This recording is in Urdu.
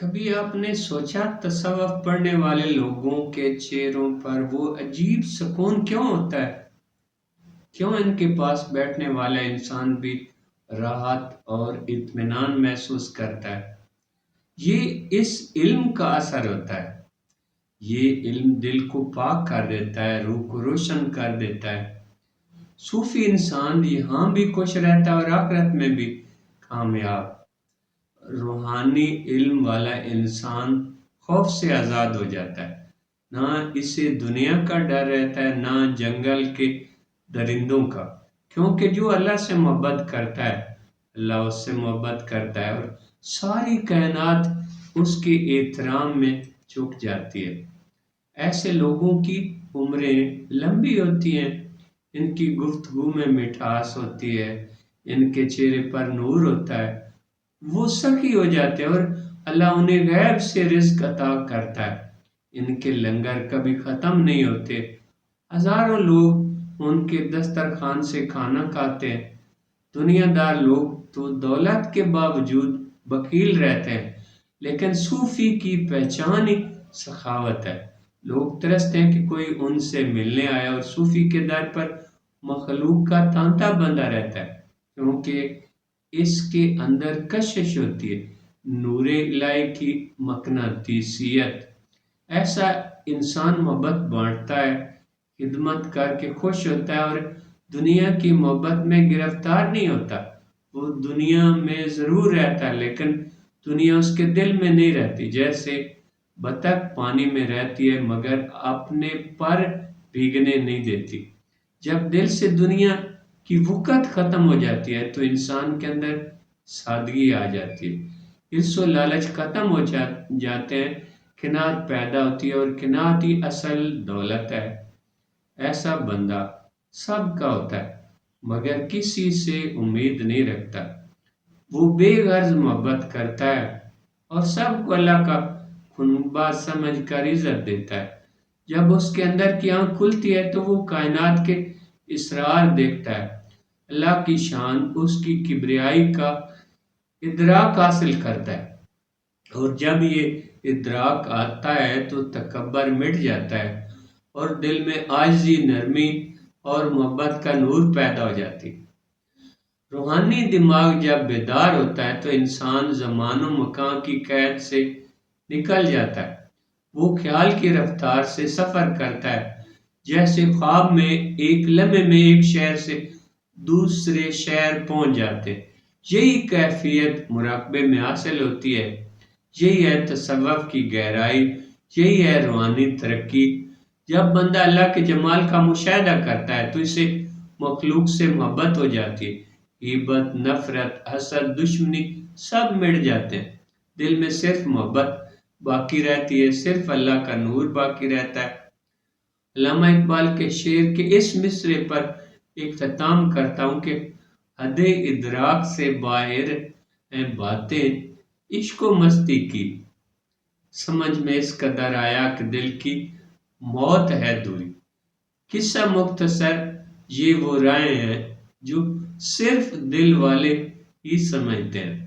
کبھی آپ نے سوچا تصوف پڑھنے والے لوگوں کے چہروں پر وہ عجیب سکون کیوں ہوتا ہے؟ کیوں ان کے پاس بیٹھنے والا انسان بھی راحت اور اطمینان محسوس کرتا ہے؟ یہ اس علم کا اثر ہوتا ہے۔ یہ علم دل کو پاک کر دیتا ہے، روح کو روشن کر دیتا ہے۔ صوفی انسان یہاں بھی خوش رہتا ہے اور آخرت میں بھی کامیاب۔ روحانی علم والا انسان خوف سے آزاد ہو جاتا ہے۔ نہ اسے دنیا کا ڈر رہتا ہے، نہ جنگل کے درندوں کا، کیونکہ جو اللہ سے محبت کرتا ہے، اللہ اس سے محبت کرتا ہے اور ساری کائنات اس کے احترام میں جھک جاتی ہے۔ ایسے لوگوں کی عمریں لمبی ہوتی ہیں، ان کی گفتگو میں مٹھاس ہوتی ہے، ان کے چہرے پر نور ہوتا ہے، وہ سخی ہو جاتے ہیں اور اللہ انہیں غیب سے رزق عطا کرتا ہے۔ ان کے لنگر کبھی ختم نہیں ہوتے، ہزاروں لوگ ان کے دسترخوان سے کھانا کھاتے ہیں۔ دنیا دار لوگ تو دولت کے باوجود بخیل رہتے ہیں، لیکن صوفی کی پہچان ہی سخاوت ہے۔ لوگ ترستے ہیں کہ کوئی ان سے ملنے آئے اور صوفی کے در پر مخلوق کا تانتا بندہ رہتا ہے، کیونکہ اس کے اندر کشش ہوتی ہے، نور الہی کی مقناطیسیت۔ ایسا انسان محبت بانٹتا ہے، خدمت کر کے خوش ہوتا ہے اور دنیا کی محبت میں گرفتار نہیں ہوتا۔ وہ دنیا میں ضرور رہتا ہے، لیکن دنیا اس کے دل میں نہیں رہتی۔ جیسے بطخ پانی میں رہتی ہے مگر اپنے پر بھیگنے نہیں دیتی۔ جب دل سے دنیا کی وقت ختم ہو جاتی ہے تو انسان کے اندر سادگی آ جاتی ہے، حرص و لالچ ختم ہو جاتے ہیں، قناعت پیدا ہوتی ہے اور قناعت ہی اصل دولت ہے۔ ایسا بندہ سب کا ہوتا ہے مگر کسی سے امید نہیں رکھتا۔ وہ بے غرض محبت کرتا ہے اور سب کو اللہ کا خنبہ سمجھ کر عزت دیتا ہے۔ جب اس کے اندر کی آنکھ کھلتی ہے تو وہ کائنات کے اسرار دیکھتا ہے، اللہ کی شان، اس کی کبریائی کا ادراک حاصل کرتا ہے۔ اور جب یہ ادراک آتا ہے تو تکبر مٹ جاتا ہے اور دل میں عاجزی، نرمی اور محبت کا نور پیدا ہو جاتی ہے۔ روحانی دماغ جب بیدار ہوتا ہے تو انسان زمان و مکان کی قید سے نکل جاتا ہے۔ وہ خیال کی رفتار سے سفر کرتا ہے، جیسے خواب میں ایک لمحے میں ایک شہر سے دوسرے شہر پہنچ جاتے۔ یہی کیفیت مراقبے میں حاصل ہوتی ہے۔ یہی ہے تصوف کی گہرائی، یہی ہے روحانی ترقی۔ جب بندہ اللہ کے جمال کا مشاہدہ کرتا ہے تو اسے مخلوق سے محبت ہو جاتی ہے۔ غیبت، نفرت، حسد، دشمنی سب مٹ جاتے ہیں۔ دل میں صرف محبت باقی رہتی ہے، صرف اللہ کا نور باقی رہتا ہے۔ علامہ اقبال کے شعر کے اس مصرعے پر اختتام کرتا ہوں کہ حد ادراک سے باہر ہیں باتیں عشق و مستی کی، سمجھ میں اس قدر آیا کہ دل کی موت ہے دوری۔ قصہ مختصر یہ وہ رائے ہیں جو صرف دل والے ہی سمجھتے ہیں۔